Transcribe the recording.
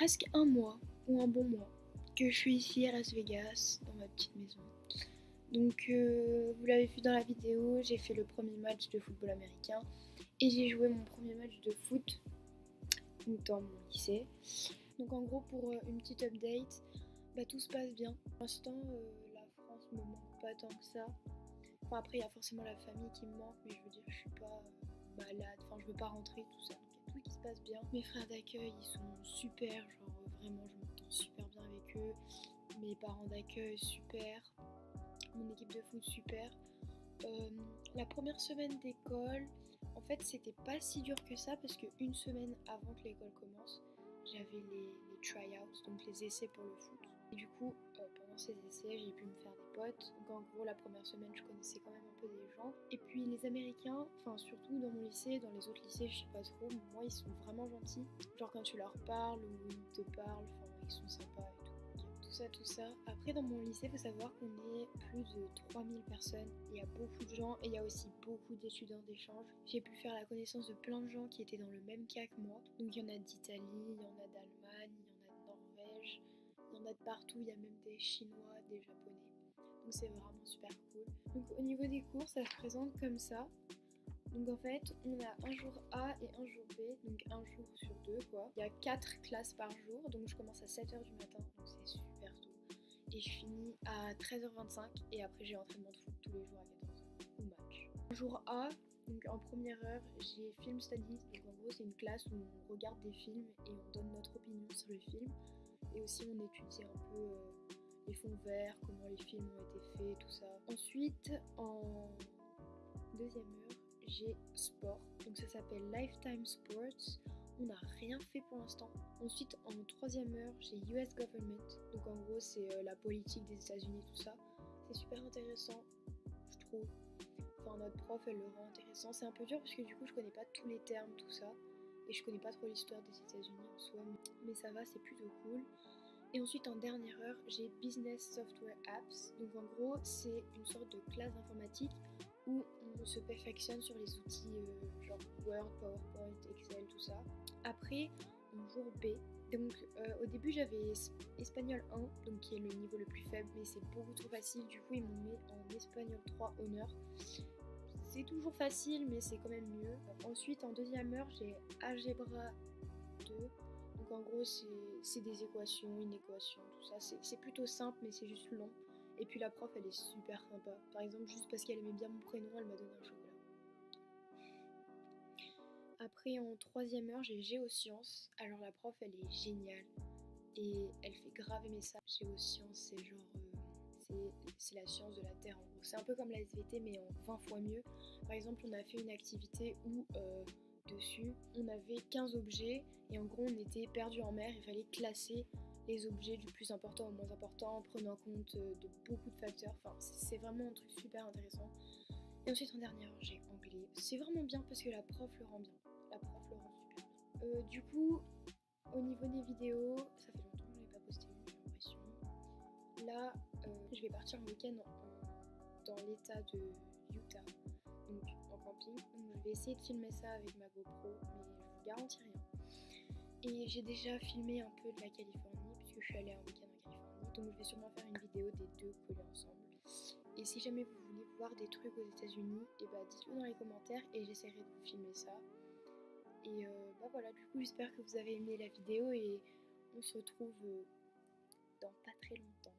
presque un mois, ou un bon mois, que je suis ici à Las Vegas, dans ma petite maison. Donc vous l'avez vu dans la vidéo, j'ai fait le premier match de football américain et j'ai joué mon premier match de foot dans mon lycée. Donc en gros pour une petite update, tout se passe bien. Pour l'instant la France me manque pas tant que ça. Enfin après il y a forcément la famille qui me manque, mais je veux dire je suis pas malade, enfin je veux pas rentrer tout ça. Donc il y a tout qui se passe bien. Mes frères d'accueil ils sont super, genre vraiment je m'entends super bien avec eux. Mes parents d'accueil super. Mon équipe de foot super. La première semaine d'école, en fait c'était pas si dur que ça parce qu'une semaine avant que l'école commence, j'avais les tryouts, donc les essais pour le foot. Et du coup, pendant ces essais, j'ai pu me faire des potes. Donc en gros, la première semaine, je connaissais quand même un peu des gens. Et puis les Américains, enfin surtout dans mon lycée, dans les autres lycées, je sais pas trop, mais moi ils sont vraiment gentils. Genre quand tu leur parles ou ils te parlent, enfin ils sont sympas et tout. Tout ça. Après dans mon lycée, il faut savoir qu'on est plus de 3000 personnes, il y a beaucoup de gens et il y a aussi beaucoup d'étudiants d'échange. J'ai pu faire la connaissance de plein de gens qui étaient dans le même cas que moi. Donc il y en a d'Italie, il y en a d'Allemagne, il y en a de Norvège, il y en a de partout, il y a même des Chinois, des Japonais. Donc c'est vraiment super cool. Donc au niveau des cours, ça se présente comme ça. Donc en fait, on a un jour A et un jour B, donc un jour sur deux quoi. Il y a 4 classes par jour, donc je commence à 7h du matin, donc c'est super tôt. Et je finis à 13h25 et après j'ai entraînement de foot tous les jours à 14h ou match. Jour A, donc en première heure, j'ai film studies, donc en gros c'est une classe où on regarde des films et on donne notre opinion sur le film. Et aussi on étudie un peu les fonds verts, comment les films ont été faits, tout ça. Ensuite, en deuxième heure, j'ai sport, donc ça s'appelle Lifetime Sports. On n'a rien fait pour l'instant. Ensuite, en troisième heure, j'ai US Government, donc en gros c'est la politique des États-Unis, tout ça. C'est super intéressant, je trouve. Enfin, notre prof, elle le rend intéressant. C'est un peu dur parce que du coup, je connais pas tous les termes, tout ça, et je connais pas trop l'histoire des États-Unis en soi, mais ça va, c'est plutôt cool. Et ensuite, en dernière heure, j'ai Business Software Apps. Donc en gros, c'est une sorte de classe d'informatique où on se perfectionne sur les outils genre Word, PowerPoint, Excel, tout ça. Après, en jour B, donc au début j'avais Espagnol 1, donc qui est le niveau le plus faible, mais c'est beaucoup trop facile. Du coup, ils m'ont mis en Espagnol 3 honneur. C'est toujours facile, mais c'est quand même mieux. Ensuite, en deuxième heure, j'ai Algebra 2. Donc en gros, c'est des équations, inéquations, tout ça. C'est plutôt simple, mais c'est juste long. Et puis la prof, elle est super sympa. Par exemple, juste parce qu'elle aimait bien mon prénom, elle m'a donné un chocolat. Après, en troisième heure, j'ai géosciences. Alors la prof, elle est géniale. Et elle fait grave aimer ça. Géosciences, c'est genre... c'est la science de la Terre en gros. C'est un peu comme la SVT, mais en 20 fois mieux. Par exemple, on a fait une activité où... dessus, on avait 15 objets et en gros on était perdu en mer, il fallait classer les objets du plus important au moins important en prenant compte de beaucoup de facteurs, enfin c'est vraiment un truc super intéressant. Et ensuite en dernière j'ai anglais, c'est vraiment bien parce que la prof le rend bien, la prof le rend super bien. Du coup au niveau des vidéos, ça fait longtemps que je n'ai pas posté une, j'ai l'impression. Là je vais partir en week-end dans l'état de Utah, donc en camping. Donc je vais essayer de filmer ça avec ma GoPro, mais je vous garantis rien. Et j'ai déjà filmé un peu de la Californie, puisque je suis allée un week-end en Californie. Donc je vais sûrement faire une vidéo des deux collés ensemble. Et si jamais vous voulez voir des trucs aux États-Unis, et dites-le dans les commentaires et j'essaierai de vous filmer ça. Et voilà, du coup j'espère que vous avez aimé la vidéo et on se retrouve dans pas très longtemps.